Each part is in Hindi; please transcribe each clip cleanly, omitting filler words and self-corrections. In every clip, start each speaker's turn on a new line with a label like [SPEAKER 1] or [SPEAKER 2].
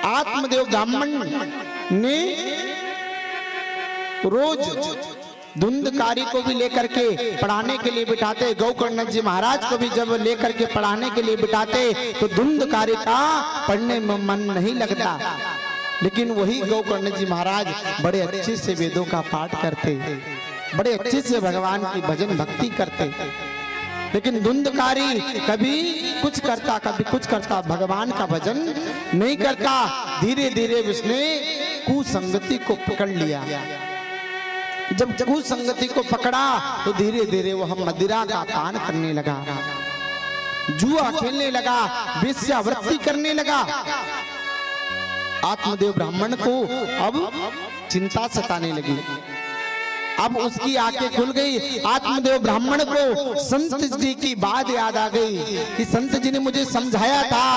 [SPEAKER 1] आत्मदेव ब्राह्मण ने रोज धुंधकारी को भी लेकर के पढ़ाने के लिए बिठाते। गोकर्ण जी महाराज को भी जब लेकर के पढ़ाने के लिए बिठाते तो धुंधकारी का पढ़ने में मन नहीं लगता। लेकिन वही गोकर्ण जी महाराज बड़े अच्छे से वेदों का पाठ करते, बड़े अच्छे से भगवान की भजन भक्ति करते। लेकिन धुंधकारी कभी कुछ करता कभी कुछ करता, भगवान का भजन नहीं करता। धीरे धीरे उसने कुसंगति को पकड़ लिया। जब कुसंगति को पकड़ा तो धीरे धीरे वह मदिरा का पान करने लगा, जुआ खेलने लगा, वेश्यावृत्ति करने लगा। आत्मदेव ब्राह्मण को अब चिंता सताने लगी। अब उसकी आंखें खुल गई। आत्मदेव ब्राह्मण को संत जी की बात याद आ गई कि संत जी ने मुझे समझाया था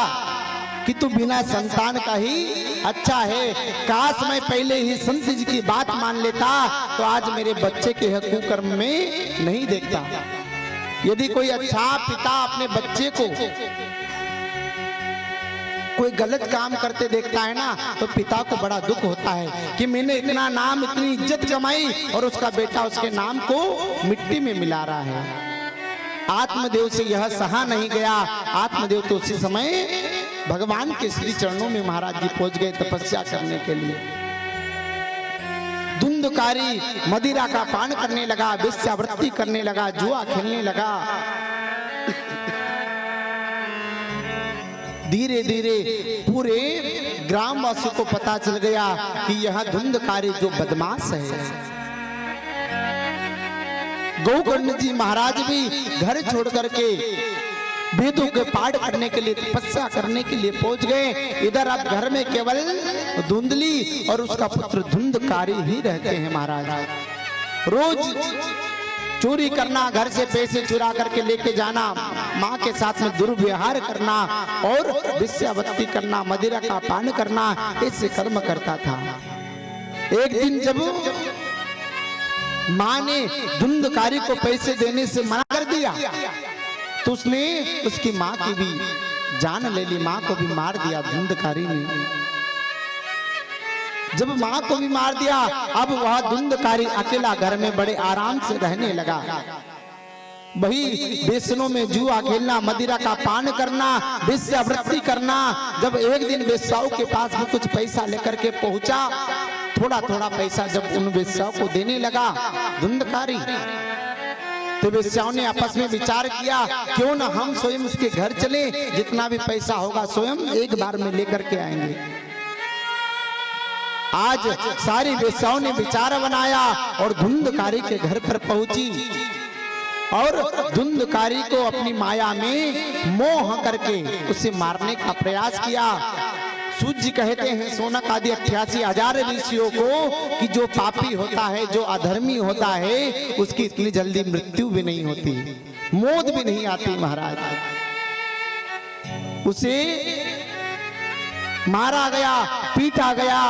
[SPEAKER 1] कि तू बिना संतान का ही अच्छा है। काश मैं पहले ही संत जी की बात मान लेता तो आज मेरे बच्चे के कुकर्म में नहीं देखता। यदि कोई अच्छा पिता अपने बच्चे को कोई गलत काम करते देखता है ना तो पिता को बड़ा दुख होता है कि मैंने इतना नाम इतनी इज्जत कमाई और उसका बेटा उसके नाम को मिट्टी में मिला रहा है। आत्मदेव से यह सहा नहीं गया। आत्मदेव तो उसी समय भगवान के श्री चरणों में महाराज जी पहुंच गए तपस्या करने के लिए। धुंधकारी मदिरा का पान करने लगा, वेश्यावृत्ति करने लगा, जुआ खेलने लगा। धीरे धीरे पूरे ग्रामवासियों को पता चल गया कि यह धुंधकारी जो बदमाश है। गोकर्ण जी महाराज भी घर छोड़ करके वेदों के पाठ करने के लिए तपस्या करने के लिए पहुंच गए। इधर अब घर में केवल धुंधली और उसका पुत्र धुंधकारी ही रहते हैं। महाराज रोज चोरी करना, घर से पैसे चुरा करके लेके जाना, माँ के साथ में दुर्व्यवहार करना और वेश्यावृत्ति करना, मदिरा का पान करना, ऐसे कर्म करता था। एक दिन जब माँ ने धुंधकारी को पैसे देने से मना कर दिया तो उसने उसकी माँ की भी जान ले ली, माँ को भी मार दिया धुंधकारी ने। जब माँ को भी मार दिया अब वह धुंधकारी अकेला घर में बड़े आराम से रहने लगा। वही बेसनों में जुआ खेलना, मदिरा का पान करना, वेश्यावृत्ति करना। जब एक दिन वेश्याओं के पास में कुछ पैसा लेकर के पहुंचा, थोड़ा थोड़ा पैसा जब उन वेश्याओं को देने लगा धुंधकारी तो वेश्याओं ने आपस में विचार किया क्यों ना हम स्वयं उसके घर चले, जितना भी पैसा होगा स्वयं एक बार में लेकर के आएंगे। आज सारी वेश्याओं ने विचार बनाया और धुंधकारी के घर पर पहुंची और धुंधकारी को अपनी माया में मोह करके उसे मारने का प्रयास किया। सूत जी कहते हैं सोनक आदि 88,000 ऋषियों को कि जो पापी होता है, जो अधर्मी होता है, उसकी इतनी जल्दी मृत्यु भी नहीं होती, मौत भी नहीं आती। महाराज उसे मारा गया, पीटा गया,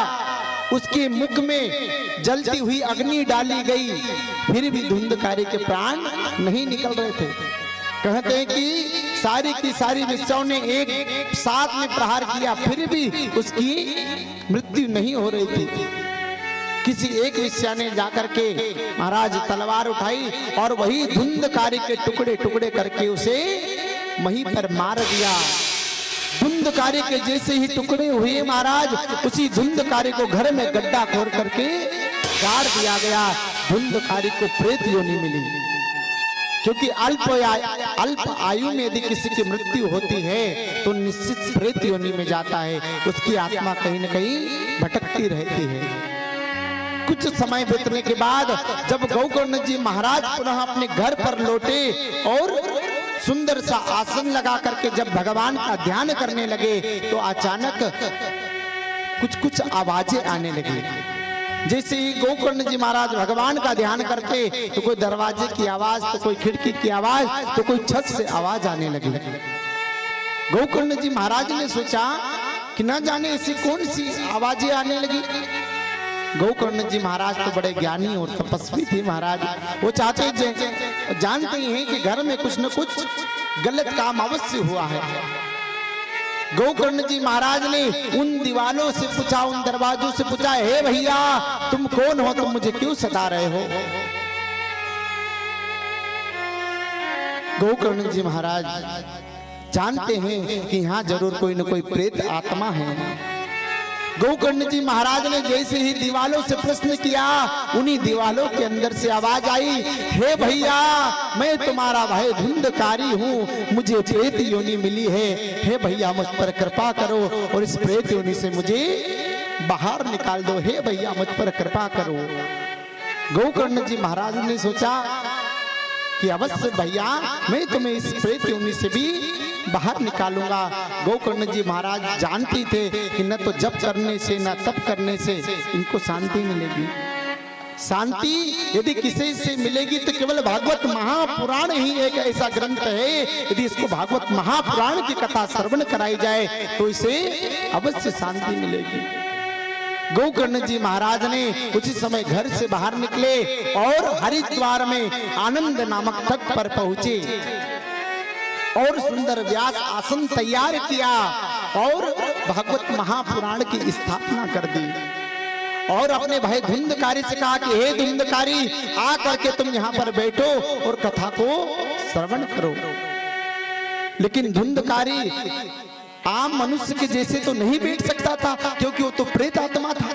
[SPEAKER 1] उसके मुख में जलती हुई अग्नि डाली गई, फिर भी धुंधकारी के प्राण नहीं निकल रहे थे। कहते हैं कि सारी की सारी वेश्याओं ने एक साथ में प्रहार किया, फिर भी उसकी मृत्यु नहीं हो रही थी। किसी एक वेश्या ने जाकर के महाराज तलवार उठाई और वही धुंधकारी के टुकड़े टुकड़े करके उसे वहीं पर मार दिया। धुंधकारी के जैसे ही टुकड़े हुए महाराज, उसी धुंधकारी को घर में गड्ढा खोद करके गाड़ दिया गया। धुंधकारी को प्रेत योनि मिली, क्योंकि अल्प आयु में यदि किसी की मृत्यु होती है तो निश्चित प्रेत योनि में जाता है, उसकी आत्मा कहीं न कहीं भटकती रहती है। कुछ समय बीतने के बाद जब गोकर्ण जी महाराज पुनः अपने घर पर लौटे और सुंदर सा आसन लगा करके जब भगवान का ध्यान करने लगे तो अचानक कुछ कुछ आवाजें आने लगी। जैसे ही गोकर्ण जी महाराज भगवान का ध्यान करते तो कोई दरवाजे की आवाज, तो कोई खिड़की की आवाज, तो कोई छत से आवाज आने लगी। गोकर्ण जी महाराज ने सोचा कि न जाने ऐसी कौन सी आवाजें आने लगी। गोकर्ण जी महाराज तो बड़े ज्ञानी और तपस्वी थे। महाराज वो जानते ही हैं कि घर में कुछ न कुछ गलत काम अवश्य हुआ है। गोकर्ण जी महाराज ने उन दीवालों से पूछा, उन दरवाजों से पूछा, हे भैया तुम कौन हो, तुम मुझे क्यों सता रहे हो? गोकर्ण जी महाराज जानते हैं कि यहाँ जरूर कोई न कोई प्रेत आत्मा है। गोकर्ण जी महाराज ने जैसे ही दीवालों से प्रश्न किया, उन्हीं दीवालों के अंदर से आवाज आई, हे भैया मैं तुम्हारा भाई धुंधकारी हूँ, मुझे प्रेत योनि मिली है, हे भैया मुझ पर कृपा करो और इस प्रेत योनि से मुझे बाहर निकाल दो, हे भैया मुझ पर कृपा करो। गोकर्ण जी महाराज ने सोचा कि अवश्य भैया मैं तुम्हें इस प्रेत योनि से भी बाहर निकालूंगा। गोकर्ण जी महाराज जानती थे कि न तो जप करने से न तप करने से इनको शांति मिलेगी। शांति यदि किसी से मिलेगी तो केवल भागवत महापुराण ही एक ऐसा ग्रंथ है, यदि इसको भागवत महापुराण की कथा श्रवण कराई जाए तो इसे अवश्य शांति मिलेगी। गोकर्ण जी महाराज ने उसी समय घर से बाहर निकले और हरिद्वार में आनंद नामक तट पर पहुंचे और सुंदर व्यास आसन तैयार किया और भागवत महापुराण की स्थापना कर दी और अपने भाई धुंधकारी से कहा कि हे धुंधकारी, आ करके तुम यहाँ पर बैठो और कथा को श्रवण करो। लेकिन धुंधकारी आम मनुष्य के जैसे तो नहीं बैठ सकता था, क्योंकि वो तो प्रेत आत्मा था।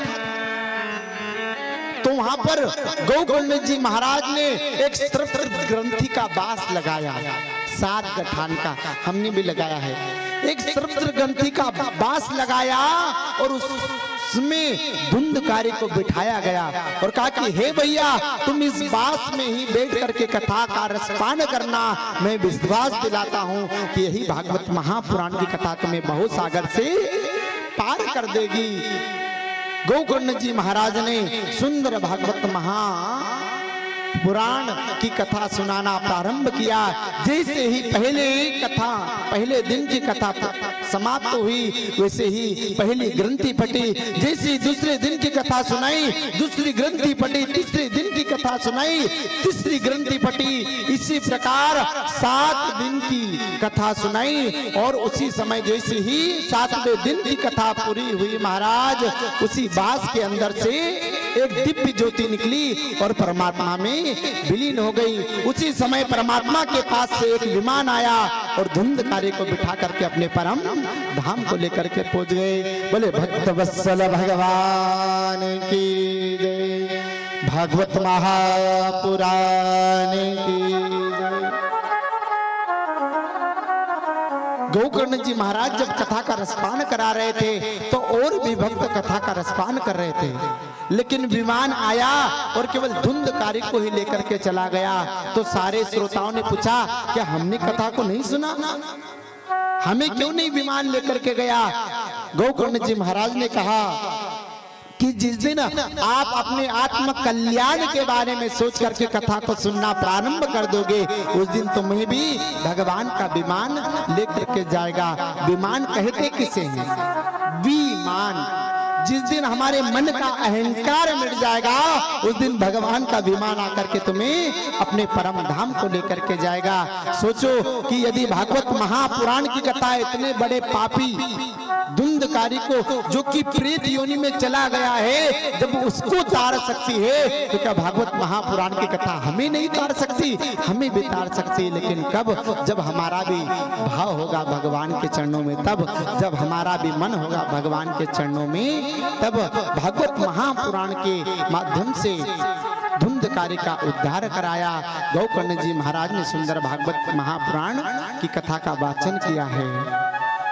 [SPEAKER 1] तो वहां पर गोकर्ण जी महाराज ने एक स्त्रप्त्र ग्रंथि का बास लगाया, 7 गठान का, हमने भी लगाया है। एक स्त्रप्त्र ग्रंथि का बास लगाया और उसमें धुंधकारी को बिठाया गया और कहा कि हे भैया तुम इस बास में ही बैठ करके कथा का रसपान करना। मैं विश्वास दिलाता हूँ कि यही भागवत महापुराण की कथा तुम्हें बहुत सागर से पार कर देगी। गोकर्ण जी महाराज ने सुंदर भागवत महापुराण की कथा सुनाना प्रारंभ किया। जैसे ही पहले दिन की कथा समाप्त हुई, वैसे ही पहली ग्रंथि फटी। जैसे दूसरे दिन की कथा सुनाई, दूसरी ग्रंथि फटी, तीसरे दिन की कथा सुनाई, तीसरी ग्रंथि फटी। इसी प्रकार 7 दिन की कथा सुनाई और उसी समय जैसे ही 7वें दिन की कथा पूरी हुई, महाराज उसी बास के अंदर से एक दिव्य ज्योति निकली और परमात्मा में विलीन हो गई। उसी समय परमात्मा के पास से एक विमान आया और धुंधकारी को बिठा करके अपने परम धाम को लेकर के पहुंच गए। बोले भक्त वत्सल भगवान की जय, भागवत महापुराण की जय। गोकर्ण जी महाराज जब कथा का रसपान करा रहे थे तो और भी भक्त कथा का रसपान कर रहे थे, लेकिन विमान आया और केवल धुंधकारी को ही लेकर के चला गया। तो सारे श्रोताओं ने पूछा क्या हमने कथा को नहीं सुना, हमें क्यों नहीं विमान लेकर के गया? गोकर्ण जी महाराज ने कहा कि जिस दिन आप अपने आत्म कल्याण के बारे में सोच करके कथा को सुनना प्रारंभ कर दोगे, उस दिन तुम्हें भी भगवान का विमान लेकर के जाएगा। विमान कहते किसे हैं? विमान। जिस दिन हमारे मन का अहंकार मिट जाएगा, उस दिन भगवान का विमान आकर के तुम्हें अपने परम धाम को लेकर के जाएगा। सोचो कि यदि भागवत महापुराण की कथा इतने बड़े पापी धुंधकारी को, जो कि प्रेत योनि में चला गया है, जब उसको तार सकती है तो क्या भागवत महापुराण की कथा हमें नहीं तार सकती? हमें भी तार सकती है, लेकिन कब? जब हमारा भी भाव होगा भगवान के चरणों में, तब जब हमारा भी मन होगा भगवान के चरणों में, तब भागवत महापुराण के माध्यम से धुंधकारी का उद्धार कराया। गोकर्ण जी महाराज ने सुंदर भागवत महापुराण की कथा का वाचन किया है।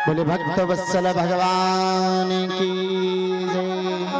[SPEAKER 1] बोले भक्त वत्सल भगवान की जय।